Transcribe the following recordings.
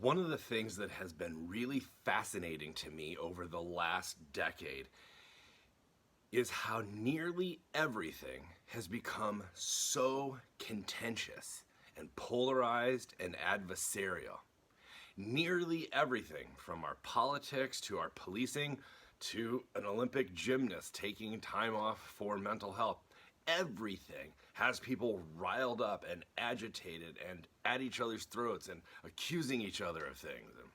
One of the things that has been really fascinating to me over the last decade is how nearly everything has become so contentious and polarized and adversarial. Nearly everything, from our politics to our policing to an Olympic gymnast taking time off for mental health, everything has people riled up and agitated and at each other's throats and accusing each other of things. And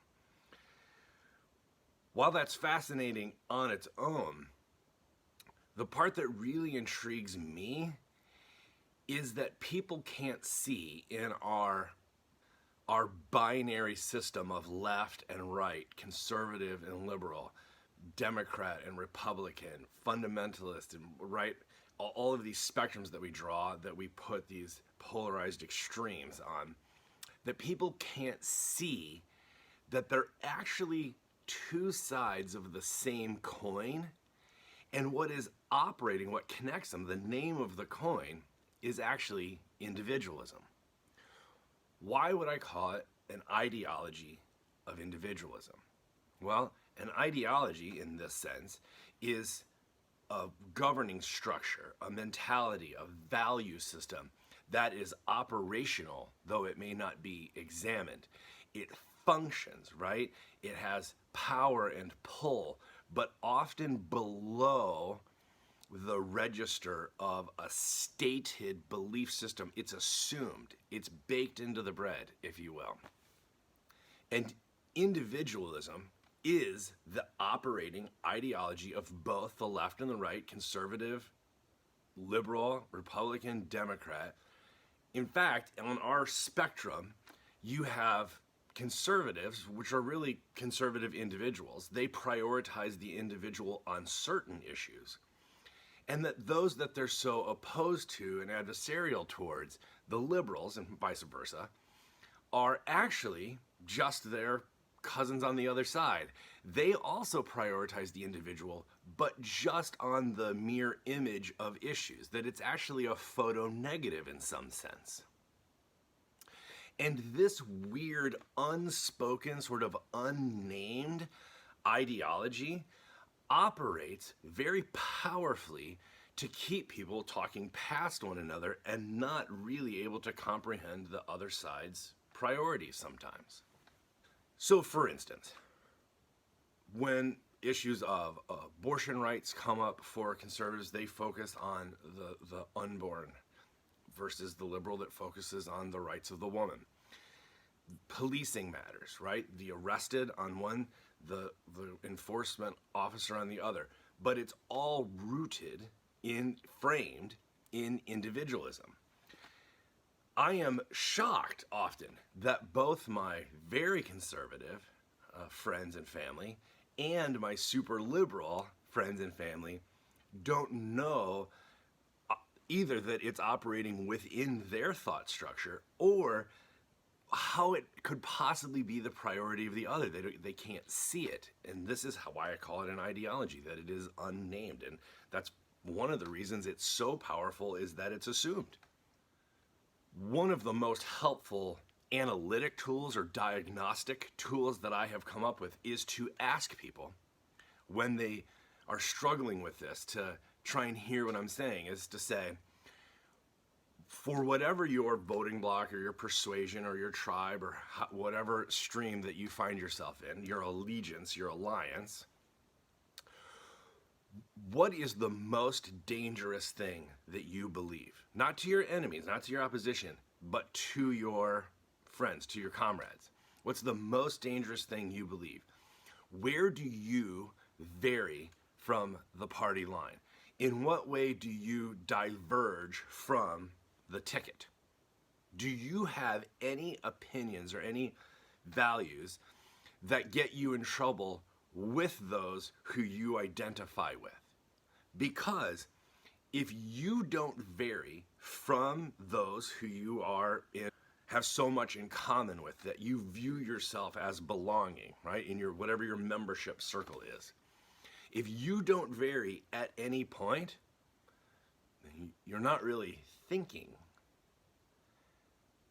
while that's fascinating on its own, the part that really intrigues me is that people can't see in our binary system of left and right, conservative and liberal, Democrat and Republican, fundamentalist and right, all of these spectrums that we draw, that we put these polarized extremes on, that people can't see that they're actually two sides of the same coin, and what is operating, what connects them, the name of the coin, is actually individualism. Why would I call it an ideology of individualism? Well, an ideology in this sense is a governing structure, a mentality, a value system that is operational, though it may not be examined. It functions, right? It has power and pull, but often below the register of a stated belief system. It's assumed, it's baked into the bread, if you will. And individualism is the operating ideology of both the left and the right, conservative, liberal, Republican, Democrat. In fact, on our spectrum, you have conservatives, which are really conservative individuals. They prioritize the individual on certain issues. And that those that they're so opposed to and adversarial towards, the liberals and vice versa, are actually just their cousins on the other side. They also prioritize the individual, but just on the mere image of issues, that it's actually a photo negative in some sense. And this weird, unspoken, sort of unnamed ideology operates very powerfully to keep people talking past one another and not really able to comprehend the other side's priorities sometimes. So, for instance, when issues of abortion rights come up for conservatives, they focus on the unborn versus the liberal that focuses on the rights of the woman. Policing matters, right? The arrested on one, the enforcement officer on the other. But it's all rooted framed in individualism. I am shocked often that both my very conservative friends and family and my super liberal friends and family don't know either that it's operating within their thought structure or how it could possibly be the priority of the other. They can't see it. And this is why I call it an ideology, that it is unnamed. And that's one of the reasons it's so powerful, is that it's assumed. One of the most helpful analytic tools or diagnostic tools that I have come up with is to ask people when they are struggling with this, to try and hear what I'm saying, is to say, for whatever your voting bloc or your persuasion or your tribe or whatever stream that you find yourself in, your allegiance, your alliance, what is the most dangerous thing that you believe? Not to your enemies, not to your opposition, but to your friends, to your comrades. What's the most dangerous thing you believe? Where do you vary from the party line? In what way do you diverge from the ticket? Do you have any opinions or any values that get you in trouble with those who you identify with? Because if you don't vary from those who you have so much in common with, that you view yourself as belonging, right, in your whatever your membership circle is, if you don't vary at any point, you're not really thinking.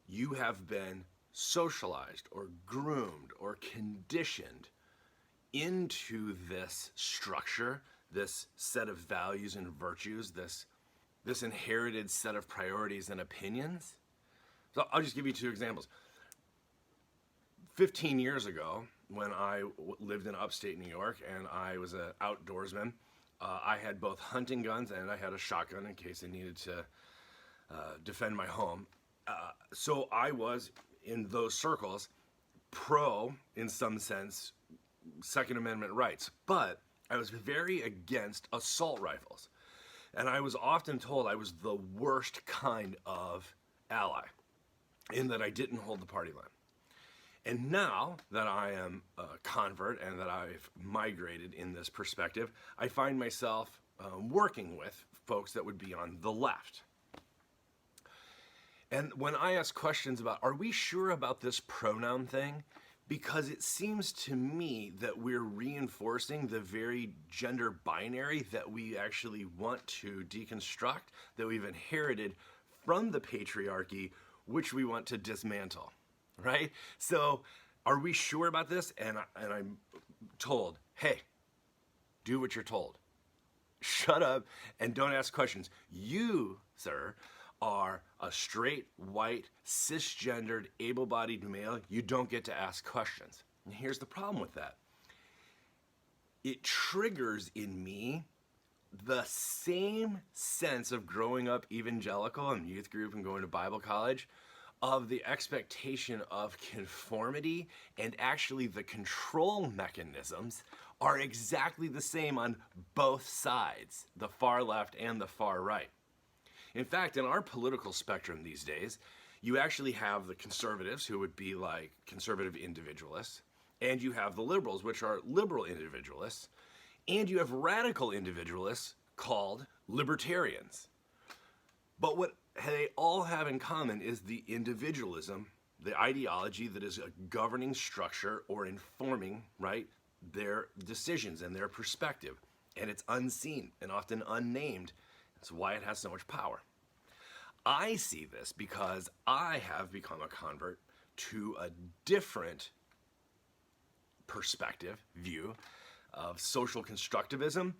You have been socialized or groomed or conditioned into this structure, this set of values and virtues, this inherited set of priorities and opinions. So I'll just give you two examples. 15 years ago, when I lived in upstate New York and I was an outdoorsman, I had both hunting guns and I had a shotgun in case I needed to defend my home. So I was, in those circles, pro, in some sense, Second Amendment rights. But I was very against assault rifles. And I was often told I was the worst kind of ally, in that I didn't hold the party line. And now that I am a convert and that I've migrated in this perspective, I find myself working with folks that would be on the left. And when I ask questions about, are we sure about this pronoun thing? Because it seems to me that we're reinforcing the very gender binary that we actually want to deconstruct, that we've inherited from the patriarchy, which we want to dismantle, right? So are we sure about this? And I'm told, hey, do what you're told. Shut up and don't ask questions. You, sir, are a straight, white, cisgendered, able-bodied male. You don't get to ask questions. And here's the problem with that. It triggers in me the same sense of growing up evangelical in youth group and going to Bible college, of the expectation of conformity, and actually the control mechanisms are exactly the same on both sides, the far left and the far right. In fact, in our political spectrum these days, you actually have the conservatives, who would be like conservative individualists, and you have the liberals, which are liberal individualists, and you have radical individualists called libertarians. But what they all have in common is the individualism, the ideology that is a governing structure or informing, right, their decisions and their perspective. And it's unseen and often unnamed. That's why it has so much power. I see this because I have become a convert to a different perspective, view of social constructivism.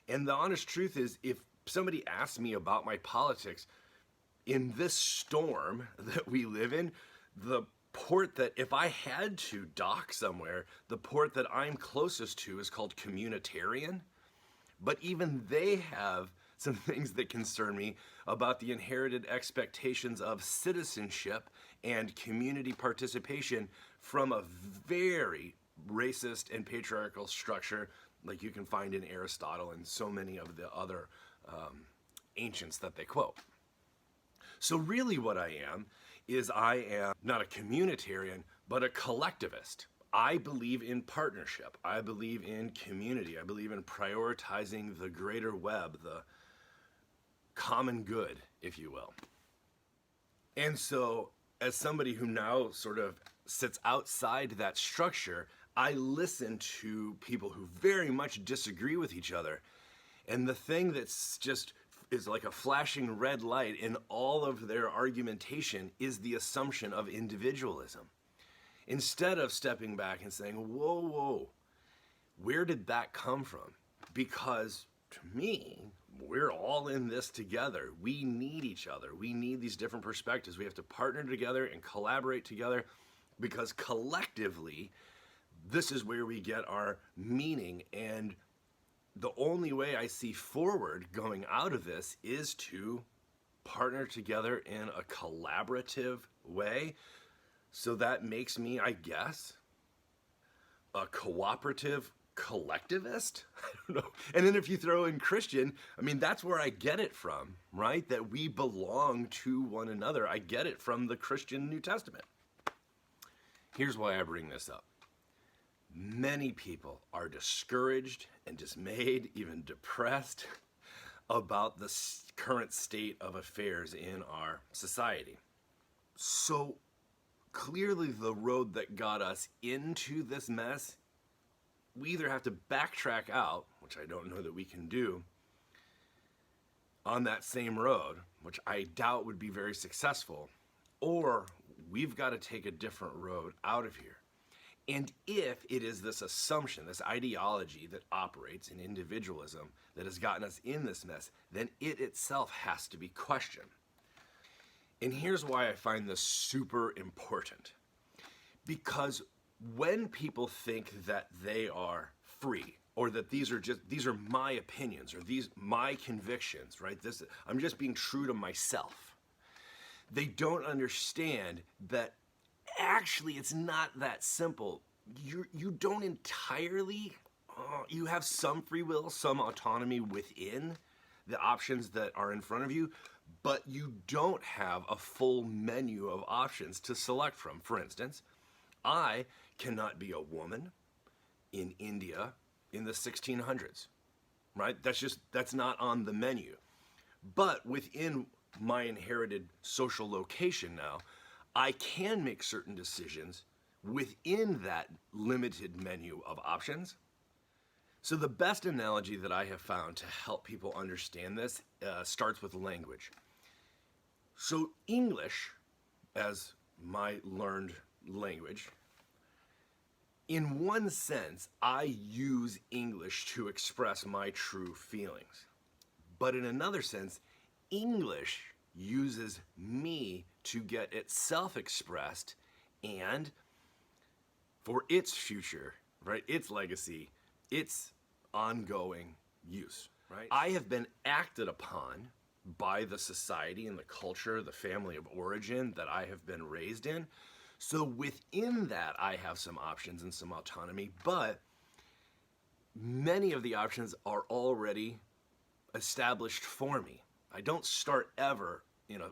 And the honest truth is, if somebody asks me about my politics, in this storm that we live in, the port that, if I had to dock somewhere, the port that I'm closest to is called communitarian. But even they have some things that concern me about the inherited expectations of citizenship and community participation from a very racist and patriarchal structure like you can find in Aristotle and so many of the other ancients that they quote. So really what I am is I am not a communitarian, but a collectivist. I believe in partnership. I believe in community. I believe in prioritizing the greater web, the common good, if you will. And so as somebody who now sort of sits outside that structure, I listen to people who very much disagree with each other. And the thing that's just is like a flashing red light in all of their argumentation is the assumption of individualism. Instead of stepping back and saying, whoa, where did that come from? Because to me, we're all in this together. We need each other. We need these different perspectives. We have to partner together and collaborate together, because collectively, this is where we get our meaning. And the only way I see forward going out of this is to partner together in a collaborative way. So that makes me, I guess, a cooperative collectivist? I don't know. And then if you throw in Christian, I mean, that's where I get it from, right? That we belong to one another. I get it from the Christian New Testament. Here's why I bring this up. Many people are discouraged and dismayed, even depressed, about the current state of affairs in our society. So clearly the road that got us into this mess, we either have to backtrack out, which I don't know that we can do, on that same road, which I doubt would be very successful, or we've got to take a different road out of here. And if it is this assumption, this ideology that operates in individualism that has gotten us in this mess, then it itself has to be questioned. And here's why I find this super important. Because when people think that they are free, or that these are my opinions, or these my convictions, right? I'm just being true to myself. They don't understand that actually it's not that simple. You don't entirely, you have some free will, some autonomy within the options that are in front of you, but you don't have a full menu of options to select from. For instance, I cannot be a woman in India in the 1600s, right? That's not on the menu. But within my inherited social location now, I can make certain decisions within that limited menu of options. So the best analogy that I have found to help people understand this starts with language. So English, as my learned language, in one sense, I use English to express my true feelings. But in another sense, English uses me to get itself expressed and for its future, right, its legacy, its ongoing use, right? I have been acted upon by the society and the culture, the family of origin that I have been raised in. So within that, I have some options and some autonomy, but many of the options are already established for me. I don't start ever in a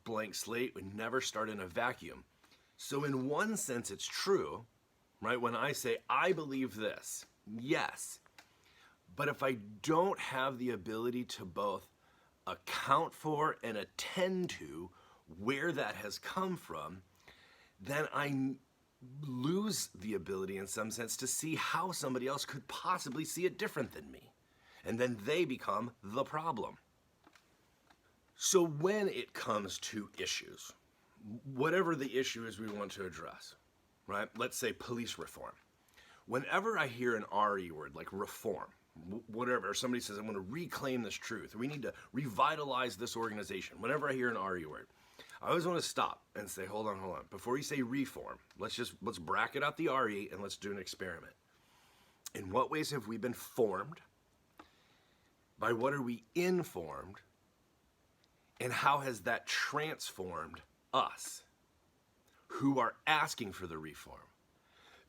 blank slate. We never start in a vacuum. So in one sense, it's true, right? When I say, I believe this, yes. But if I don't have the ability to both account for and attend to where that has come from, then I lose the ability in some sense to see how somebody else could possibly see it different than me. And then they become the problem. So when it comes to issues, whatever the issue is we want to address, right? Let's say police reform. Whenever I hear an RE word like reform, whatever, or somebody says, I want to reclaim this truth, or we need to revitalize this organization, whenever I hear an RE word, I always want to stop and say, hold on. Before you say reform, let's bracket out the RE and let's do an experiment. In what ways have we been formed? By what are we informed? And how has that transformed us who are asking for the reform?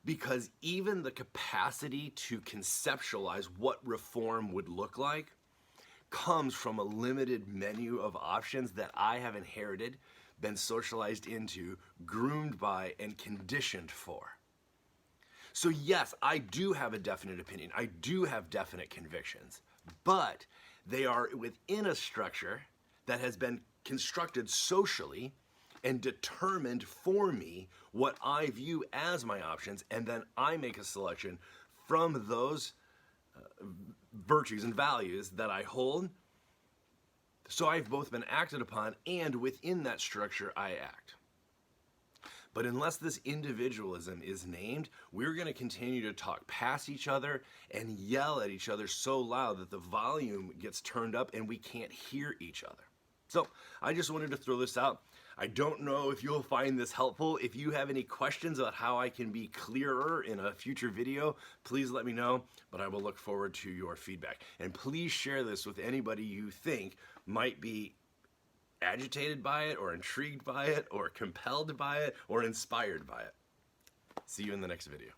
Because even the capacity to conceptualize what reform would look like comes from a limited menu of options that I have inherited, been socialized into, groomed by, and conditioned for. So yes, I do have a definite opinion. I do have definite convictions, but they are within a structure that has been constructed socially and determined for me what I view as my options, and then I make a selection from those virtues and values that I hold. So I've both been acted upon, and within that structure I act. But unless this individualism is named, we're going to continue to talk past each other and yell at each other so loud that the volume gets turned up and we can't hear each other. So I just wanted to throw this out. I don't know if you'll find this helpful. If you have any questions about how I can be clearer in a future video, please let me know, but I will look forward to your feedback. And please share this with anybody you think might be agitated by it, or intrigued by it, or compelled by it, or inspired by it. See you in the next video.